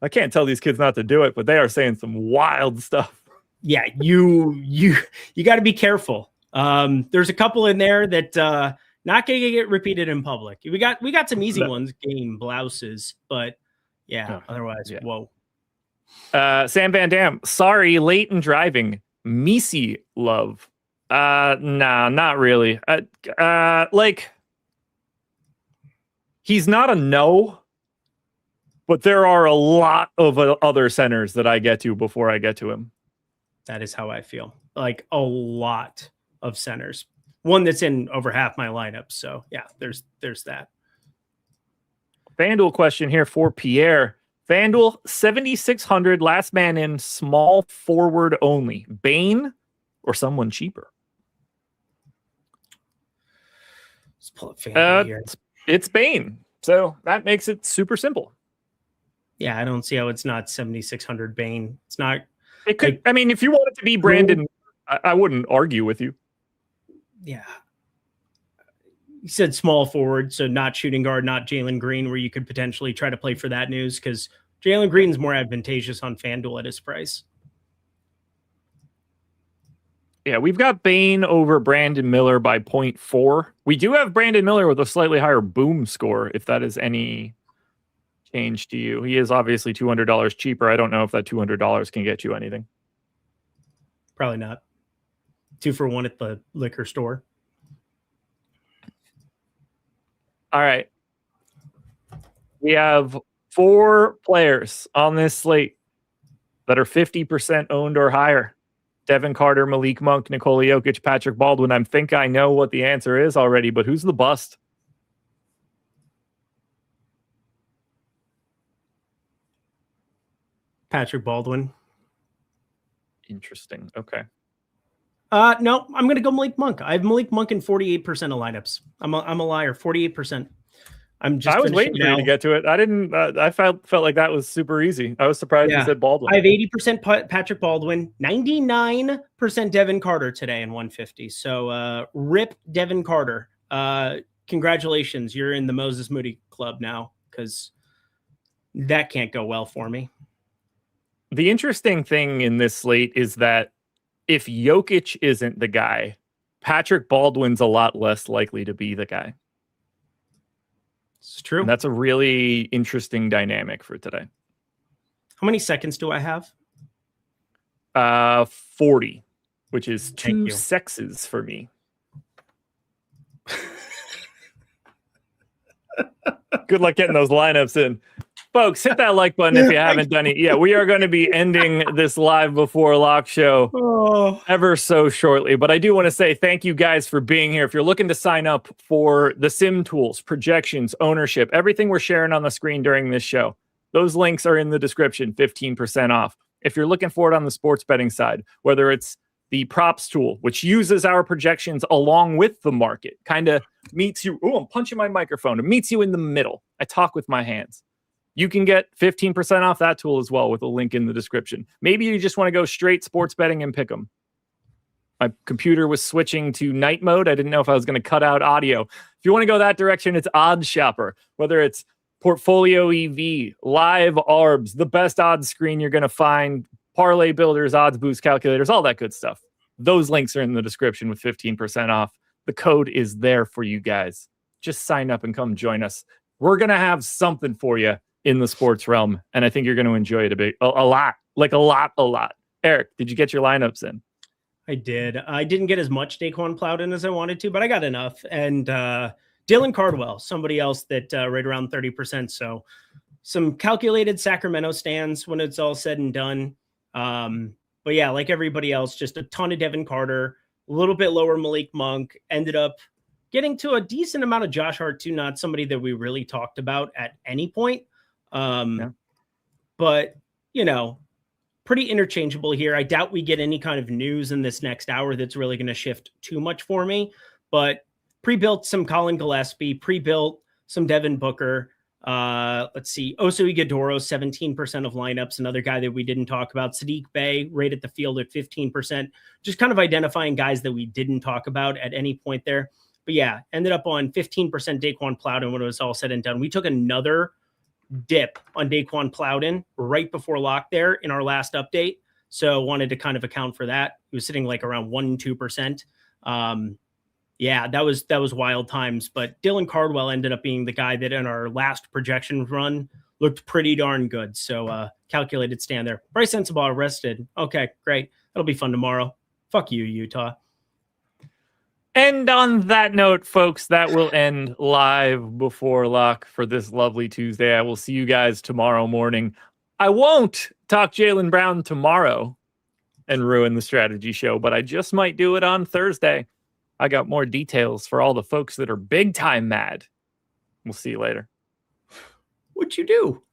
I can't tell these kids not to do it, but they are saying some wild stuff. Yeah, you got to be careful. There's a couple in there that not going to get repeated in public. We got some easy ones, game blouses, but otherwise, whoa. Sam Van Dam, sorry, late in driving. Misi love. Nah, not really. He's not a no, but there are a lot of other centers that I get to before I get to him. That is how I feel. Like a lot of centers. One that's in over half my lineup. So yeah, there's that. FanDuel question here for Pierre. FanDuel 7,600 last man in, small forward only. Bane or someone cheaper? Let's pull up FanDuel here. It's Bane. So that makes it super simple. Yeah, I don't see how it's not 7,600 Bane. It's not. It could. I mean, if you want it to be Brandon, I wouldn't argue with you. Yeah. You said small forward, so not shooting guard, not Jalen Green, where you could potentially try to play for that news, because Jalen Green's more advantageous on FanDuel at his price. Yeah, we've got Bane over Brandon Miller by 0.4. We do have Brandon Miller with a slightly higher boom score, if that is any change to you. He is obviously $200 cheaper. I don't know if that $200 can get you anything. Probably not. 2 for 1 at the liquor store. All right. We have 4 players on this slate that are 50% owned or higher. Devin Carter, Malik Monk, Nikola Jokic, Patrick Baldwin. I think I know what the answer is already, but who's the bust? Patrick Baldwin. Interesting. Okay. No, I'm going to go Malik Monk. I have Malik Monk in 48% of lineups. I'm a liar. 48%. I was waiting for you to get to it. I didn't. I felt like that was super easy. I was surprised you said Baldwin. I have 80% Patrick Baldwin, 99% Devin Carter today in 150. So rip Devin Carter. Congratulations, you're in the Moses Moody Club now, because that can't go well for me. The interesting thing in this slate is that if Jokic isn't the guy, Patrick Baldwin's a lot less likely to be the guy. It's true. And that's a really interesting dynamic for today. How many seconds do I have? 40, which is 2 sexes for me. Good luck getting those lineups in. Folks, hit that like button if you haven't done it. Yeah, we are going to be ending this live before lock show ever so shortly. But I do want to say thank you guys for being here. If you're looking to sign up for the sim tools, projections, ownership, everything we're sharing on the screen during this show, those links are in the description, 15% off. If you're looking for it on the sports betting side, whether it's the props tool, which uses our projections along with the market, kind of meets you. Oh, I'm punching my microphone. It meets you in the middle. I talk with my hands. You can get 15% off that tool as well with a link in the description. Maybe you just want to go straight sports betting and pick them. My computer was switching to night mode. I didn't know if I was going to cut out audio. If you want to go that direction, it's Odds Shopper. Whether it's Portfolio EV, Live Arbs, the best odds screen you're going to find, Parlay Builders, Odds Boost calculators, all that good stuff. Those links are in the description with 15% off. The code is there for you guys. Just sign up and come join us. We're going to have something for you in the sports realm, and I think you're going to enjoy it a lot. Eric, did you get your lineups in? I did. I didn't get as much Daquan Plowden as I wanted to, but I got enough. And Dylan Cardwell, somebody else that right around 30%. So some calculated Sacramento stands when it's all said and done. But yeah, like everybody else, just a ton of Devin Carter, a little bit lower Malik Monk, ended up getting to a decent amount of Josh Hart too, not somebody that we really talked about at any point. But, pretty interchangeable here. I doubt we get any kind of news in this next hour that's really going to shift too much for me, but pre-built some Colin Gillespie, pre-built some Devin Booker. Let's see. Oso Ighodaro, 17% of lineups. Another guy that we didn't talk about. Sadiq Bey, rated the field at 15%. Just kind of identifying guys that we didn't talk about at any point there. But yeah, ended up on 15% Daquan Plowden when it was all said and done. We took another dip on Daquan Plowden right before lock there in our last update. So wanted to kind of account for that. He was sitting like around 1-2%. Yeah, that was wild times. But Dylan Cardwell ended up being the guy that in our last projection run looked pretty darn good. So calculated stand there. Bryce Sensabaugh arrested. Okay, great. That'll be fun tomorrow. Fuck you, Utah. And on that note, folks, that will end live before lock for this lovely Tuesday. I will see you guys tomorrow morning. I won't talk Jaylen Brown tomorrow and ruin the strategy show, but I just might do it on Thursday. I got more details for all the folks that are big time mad. We'll see you later. What'd you do?